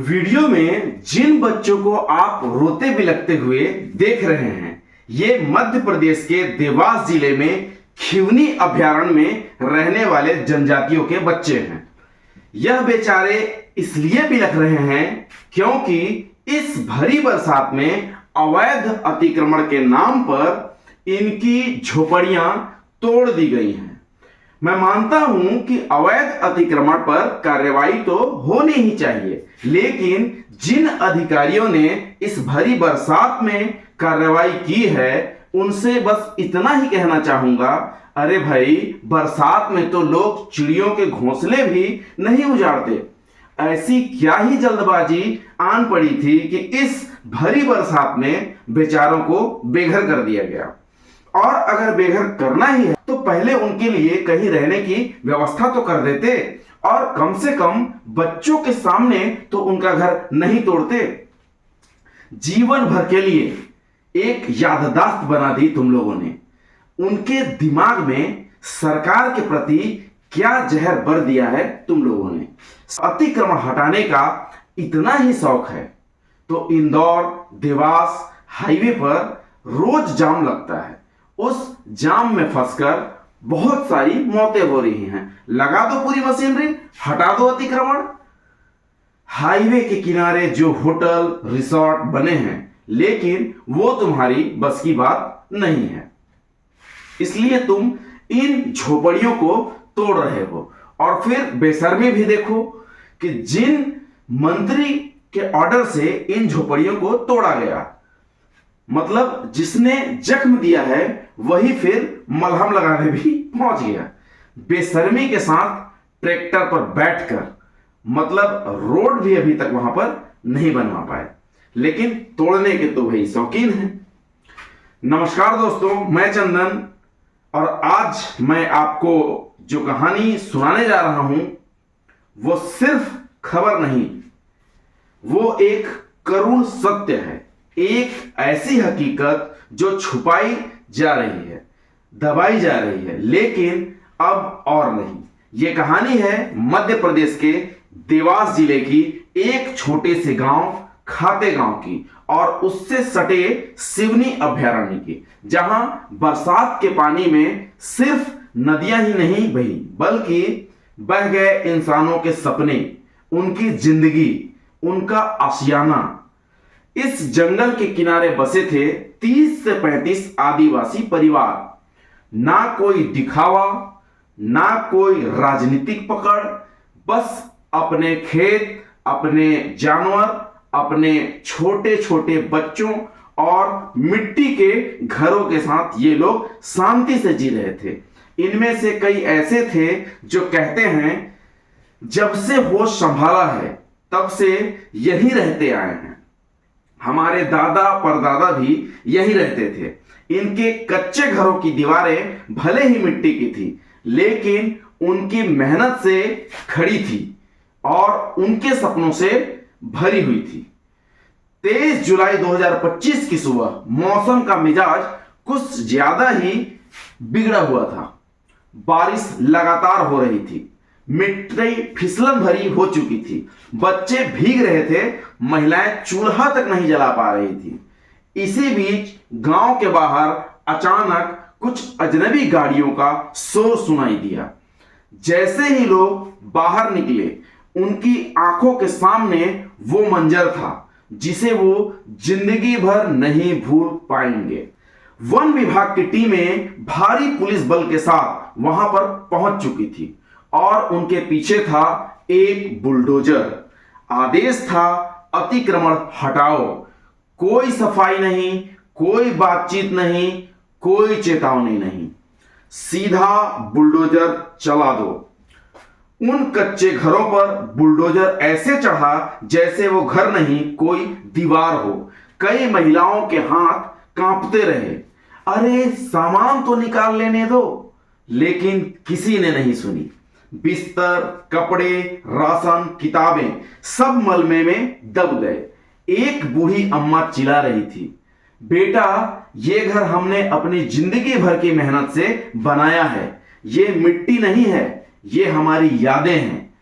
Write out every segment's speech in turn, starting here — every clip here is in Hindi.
वीडियो में जिन बच्चों को आप रोते बिलखते हुए देख रहे हैं, ये मध्य प्रदेश के देवास जिले में खिवनी अभयारण्य में रहने वाले जनजातियों के बच्चे हैं। यह बेचारे इसलिए बिलख रहे हैं क्योंकि इस भरी बरसात में अवैध अतिक्रमण के नाम पर इनकी झोपड़ियां तोड़ दी गई हैं। मैं मानता हूं कि अवैध अतिक्रमण पर कार्रवाई तो होनी ही चाहिए, लेकिन जिन अधिकारियों ने इस भरी बरसात में कार्रवाई की है उनसे बस इतना ही कहना चाहूंगा, अरे भाई, बरसात में तो लोग चिड़ियों के घोंसले भी नहीं उजाड़ते। ऐसी क्या ही जल्दबाजी आन पड़ी थी कि इस भरी बरसात में बेचारों को बेघर कर दिया गया। और अगर बेघर करना ही है तो पहले उनके लिए कहीं रहने की व्यवस्था तो कर देते, और कम से कम बच्चों के सामने तो उनका घर नहीं तोड़ते। जीवन भर के लिए एक याददाश्त बना दी तुम लोगों ने। उनके दिमाग में सरकार के प्रति क्या जहर भर दिया है तुम लोगों ने। अतिक्रमण हटाने का इतना ही शौक है तो इंदौर देवास हाईवे पर रोज जाम लगता है। उस जाम में फंसकर बहुत सारी मौतें हो रही हैं। लगा दो पूरी मशीनरी, हटा दो अतिक्रमण। हाईवे के किनारे जो होटल रिसोर्ट बने हैं, लेकिन वो तुम्हारी बस की बात नहीं है, इसलिए तुम इन झोपड़ियों को तोड़ रहे हो। और फिर बेशर्मी भी देखो कि जिन मंत्री के ऑर्डर से इन झोपड़ियों को तोड़ा गया, मतलब जिसने जख्म दिया है वही फिर मलहम लगाने भी पहुंच गया। बेशर्मी के साथ ट्रैक्टर पर बैठकर, मतलब रोड भी अभी तक वहां पर नहीं बनवा पाए, लेकिन तोड़ने के तो भाई शौकीन हैं। नमस्कार दोस्तों, मैं चंदन, और आज मैं आपको जो कहानी सुनाने जा रहा हूं वो सिर्फ खबर नहीं, वो एक करुण सत्य है। एक ऐसी हकीकत जो छुपाई जा रही है, दबाई जा रही है, लेकिन अब और नहीं। यह कहानी है मध्य प्रदेश के देवास जिले की एक छोटे से गांव खाते गांव की, और उससे सटे सिवनी अभयारण्य की, जहां बरसात के पानी में सिर्फ नदियां ही नहीं बही, बल्कि बह गए इंसानों के सपने, उनकी जिंदगी, उनका आशियाना। इस जंगल के किनारे बसे थे 30 से 35 आदिवासी परिवार। ना कोई दिखावा, ना कोई राजनीतिक पकड़, बस अपने खेत, अपने जानवर, अपने छोटे छोटे बच्चों और मिट्टी के घरों के साथ ये लोग शांति से जी रहे थे। इनमें से कई ऐसे थे जो कहते हैं, जब से होश संभाला है तब से यही रहते आए हैं। हमारे दादा परदादा भी यही रहते थे। इनके कच्चे घरों की दीवारें भले ही मिट्टी की थी, लेकिन उनकी मेहनत से खड़ी थी और उनके सपनों से भरी हुई थी। 23 जुलाई 2025 की सुबह मौसम का मिजाज कुछ ज्यादा ही बिगड़ा हुआ था। बारिश लगातार हो रही थी, मिट्टी फिसलन भरी हो चुकी थी, बच्चे भीग रहे थे, महिलाएं चूल्हा तक नहीं जला पा रही थी। इसी बीच गांव के बाहर अचानक कुछ अजनबी गाड़ियों का शोर सुनाई दिया। जैसे ही लोग बाहर निकले, उनकी आंखों के सामने वो मंजर था जिसे वो जिंदगी भर नहीं भूल पाएंगे। वन विभाग की टीमें भारी पुलिस बल के साथ वहां पर पहुंच चुकी थी, और उनके पीछे था एक बुलडोजर। आदेश था, अतिक्रमण हटाओ। कोई सफाई नहीं, कोई बातचीत नहीं, कोई चेतावनी नहीं, सीधा बुलडोजर चला दो। उन कच्चे घरों पर बुलडोजर ऐसे चढ़ा जैसे वो घर नहीं कोई दीवार हो। कई महिलाओं के हाथ कांपते रहे, अरे सामान तो निकाल लेने दो, लेकिन किसी ने नहीं सुनी। बिस्तर, कपड़े, राशन, किताबें सब मलबे में दब गए। एक बूढ़ी अम्मा चिल्ला रही थी, बेटा, ये घर हमने अपनी जिंदगी भर की मेहनत से बनाया है। ये मिट्टी नहीं है, ये हमारी यादें हैं।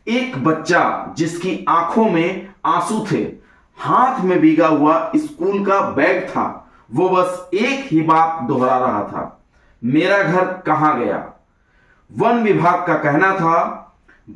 एक बच्चा जिसकी आंखों में आंसू थे, हाथ में भीगा हुआ स्कूल का बैग था, वो बस एक ही बात दोहरा रहा था, मेरा घर कहां गया। वन विभाग का कहना था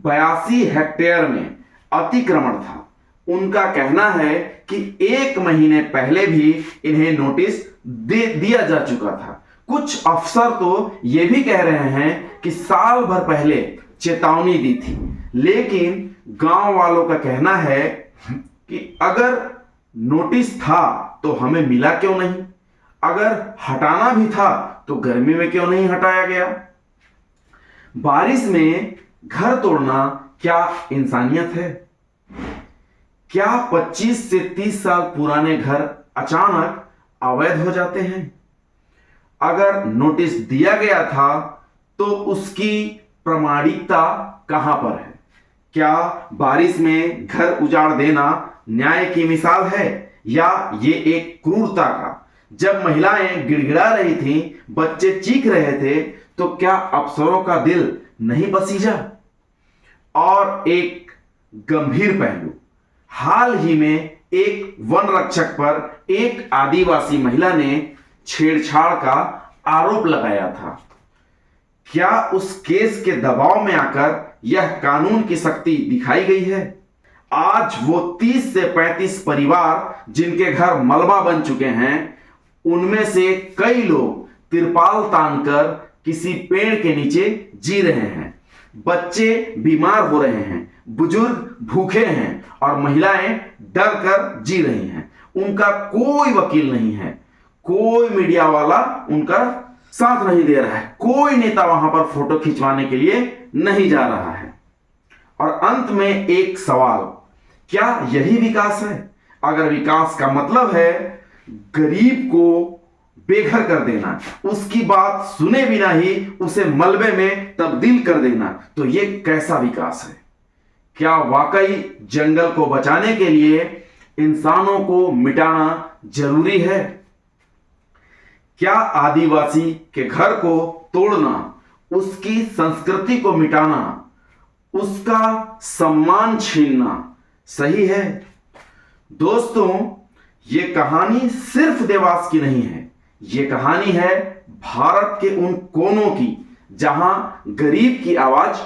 82 हेक्टेयर में अतिक्रमण था। उनका कहना है कि 1 महीने पहले भी इन्हें नोटिस दिया जा चुका था। कुछ अफसर तो ये भी कह रहे हैं कि साल भर पहले चेतावनी दी थी, लेकिन गांव वालों का कहना है कि अगर नोटिस था तो हमें मिला क्यों नहीं, अगर हटाना भी था तो गर्मी में क्यों नहीं हटाया गया। बारिश में घर तोड़ना क्या इंसानियत है? क्या 25 से 30 साल पुराने घर अचानक अवैध हो जाते हैं? अगर नोटिस दिया गया था तो उसकी प्रामाणिकता कहां पर है? क्या बारिश में घर उजाड़ देना न्याय की मिसाल है या ये एक क्रूरता का? जब महिलाएं गिड़गिड़ा रही थीं, बच्चे चीख रहे थे, तो क्या अफसरों का दिल नहीं पसीजा? और एक गंभीर पहलू, हाल ही में एक वन रक्षक पर एक आदिवासी महिला ने छेड़छाड़ का आरोप लगाया था। क्या उस केस के दबाव में आकर यह कानून की शक्ति दिखाई गई है? आज वो 30 से 35 परिवार जिनके घर मलबा बन चुके हैं, उनमें से कई लोग तिरपाल तानकर किसी पेड़ के नीचे जी रहे हैं। बच्चे बीमार हो रहे हैं, बुजुर्ग भूखे हैं और महिलाएं डर कर जी रही हैं। उनका कोई वकील नहीं है, कोई मीडिया वाला उनका साथ नहीं दे रहा है, कोई नेता वहां पर फोटो खिंचवाने के लिए नहीं जा रहा है। और अंत में एक सवाल, क्या यही विकास है? अगर विकास का मतलब है गरीब को बेघर कर देना, उसकी बात सुने बिना ही उसे मलबे में तब्दील कर देना, तो यह कैसा विकास है? क्या वाकई जंगल को बचाने के लिए इंसानों को मिटाना जरूरी है? क्या आदिवासी के घर को तोड़ना, उसकी संस्कृति को मिटाना, उसका सम्मान छीनना सही है? दोस्तों, ये कहानी सिर्फ देवास की नहीं है, ये कहानी है भारत के उन कोनों की जहां गरीब की आवाज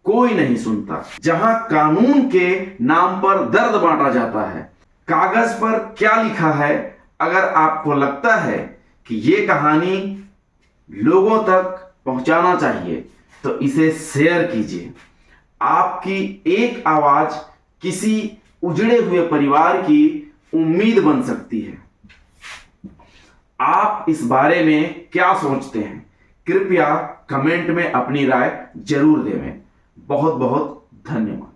कोई नहीं सुनता, जहां कानून के नाम पर दर्द बांटा जाता है। कागज पर क्या लिखा है? अगर आपको लगता है कि ये कहानी लोगों तक पहुंचाना चाहिए तो इसे शेयर कीजिए। आपकी एक आवाज किसी उजड़े हुए परिवार की उम्मीद बन सकती है। आप इस बारे में क्या सोचते हैं? कृपया कमेंट में अपनी राय जरूर दें। बहुत बहुत धन्यवाद।